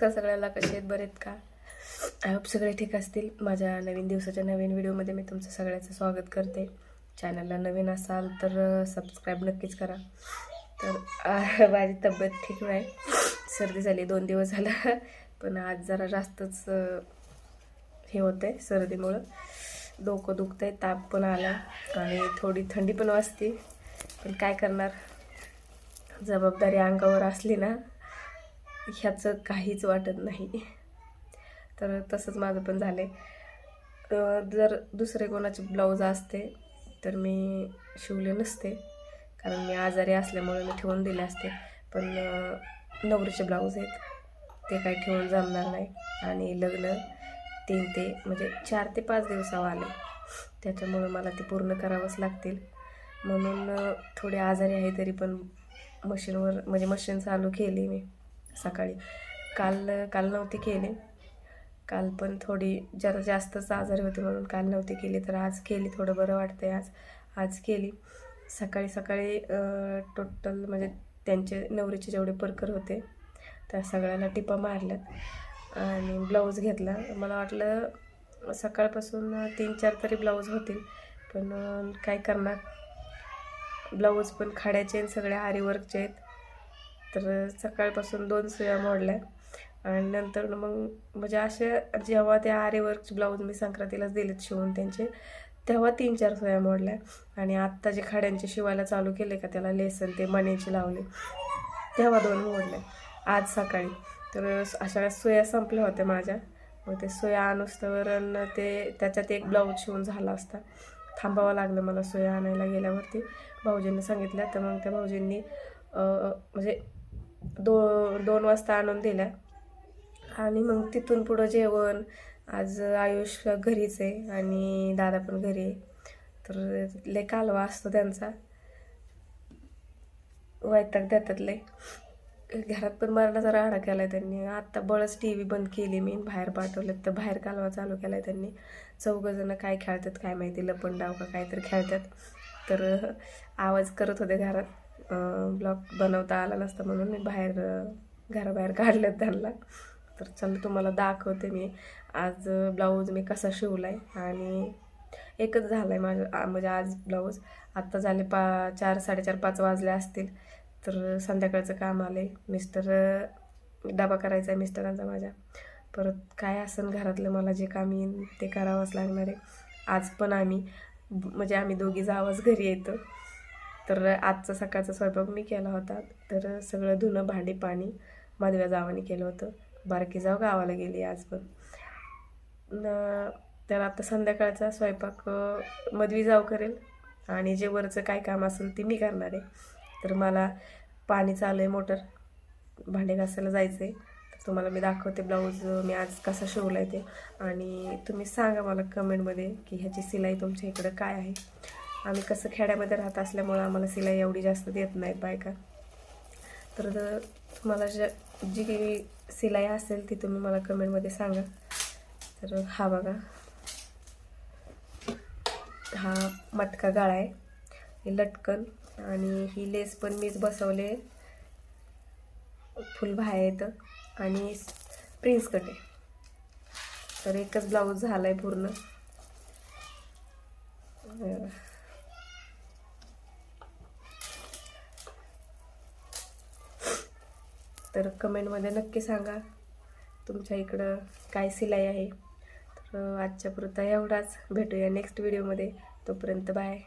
नमस्कार सगळ्याला, कसे आहेत, बरे आहेत का? आय होप सगळे ठीक असतील. माझ्या नवीन दिवसाच्या नवीन व्हिडिओमध्ये मी तुमचं सगळ्याचं स्वागत करते. चॅनलला नवीन असाल तर सबस्क्राईब नक्कीच करा. तर माझी तब्येत ठीक नाही, सर्दी झाली 2 दिवस झाला, पण आज जरा जास्तच हे होतंय. सर्दीमुळं डोकं दुखतंय, ताप पण आला आणि थोडी थंडी पण वाजते. पण काय करणार, जबाबदारी अंगावर असली ना, ह्याचं काहीच वाटत नाही. तर तसंच माझं पण झालं आहे. जर दुसरे कोणाचे ब्लाऊज असते तर मी शिवले नसते, कारण मी आजारी असल्यामुळे मी ठेवून दिले असते. पण नवरीचे ब्लाऊज आहेत ते काही ठेवून जमणार नाही, आणि लग्न 4 ते 5 दिवसावर आले, त्याच्यामुळं मला ते पूर्ण करावंच लागतील. म्हणून थोडी आजारी आहे, तरी पण मशीन चालू केली मी सकाळी. काल नव्हती केली, काल पण थोडी जरा जास्तच आजारी होते म्हणून काल नव्हती केली, तर आज केली. थोडं बरं वाटतंय आज केली. सकाळी टोटल त्यांचे नवरीचे जेवढे परकर होते त्या सगळ्यांना टिपा मारल्यात आणि ब्लाऊज घेतला. मला वाटलं सकाळपासून 3-4 तरी ब्लाऊज होतील, पण काय करणार, ब्लाऊज पण खाड्याचे आणि सगळे आरी वर्कचे आहेत. तर सकाळपासून 2 सुया मोडल्या, आणि नंतर मग असे जेव्हा ते आरी वर्कचे ब्लाऊज मी संक्रांतीलाच दिलेत शिवून त्यांचे, तेव्हा 3-4 सुया मोडल्या. आणि आत्ता जे खाड्यांचे शिवायला चालू केले का, त्याला लेसन ते मण्याचे लावले, तेव्हा 2 मोडल्या आज सकाळी. तर अशा सुया संपल्या होत्या माझ्या. मग ते सुया आणुस्तवर त्याच्यात एक ब्लाऊज शिवून झाला असता. थांबावं लागलं मला सुया आणायला गेल्यावरती. भाऊजींनी सांगितलं, तर मग त्या भाऊजींनी 2 वाजता आणून दिल्या. आणि मग तिथून पुढं जेवण. आज आयुष घरीच आहे आणि दादा पण घरी आहे, तर लय कालवा असतो त्यांचा, वैताग देतात लय. घरात पण मरणाचा राडा केला आहे त्यांनी. आत्ता बळच TV बंद केली मी, बाहेर पाठवलं, तर बाहेर कालवा चालू केला आहे त्यांनी. 4 जण काय खेळतात काय माहिती, लपंडाव का काहीतरी खेळतात. तर आवाज करत होते घरात. ब्लॉग बनवता आला नसता म्हणून मी घराबाहेर काढलं त्यांना. तर चल तुम्हाला दाखवते मी आज ब्लाऊज मी कसा शिवला आहे. आणि एकच झाला आहे माझं, आज ब्लाऊज. आत्ता झाले 4-4:30-5 वाजले असतील. तर संध्याकाळचं काम आले. डबा करायचा आहे मिस्टरांचा माझ्या. परत काय असेल घरातलं मला जे काम येईल ते करावंच लागणार आहे. आज पण आम्ही दोघी जावंच घरी येतो. तर आजचा सकाळचा स्वयंपाक मी केला होता. तर सगळं धुणं भांडी पाणी मधव्या जावाने केलं होतं. बारकी जाव गावाला गेली आज पण. तर आता संध्याकाळचा स्वयंपाक मधवी जाव करेल, आणि जे वरचं काय काम असेल ते मी करणार आहे. तर मला पाणी चालू आहे, मोटर, भांडे घासायला जायचं आहे. तर तुम्हाला मी दाखवते ब्लाऊज मी आज कसा शिवला आहे ते. आणि तुम्ही सांगा मला कमेंटमध्ये की ह्याची सिलाई तुमच्या इकडं काय आहे. आम्ही कसं खेड्यामध्ये राहत असल्यामुळं आम्हाला सिलाई एवढी जास्त देत नाहीत बायका. तर तुम्हाला जी काही सिलाई असेल ती तुम्ही मला कमेंटमध्ये सांगा. तर हा बघा, हा मटका गाळा आहे, हे लटकन, आणि ही लेस पण मीच बसवले, फुल बाह्या येतं, आणि प्रिन्स कट आहे. तर एकच ब्लाऊज झाला आहे पूर्ण. तर कमेंटमध्ये नक्की सांगा तुमच्या इकडं काय सिलाई आहे. तर आजच्या पुरता एवढाच. भेटूया नेक्स्ट व्हिडिओमध्ये. तोपर्यंत बाय.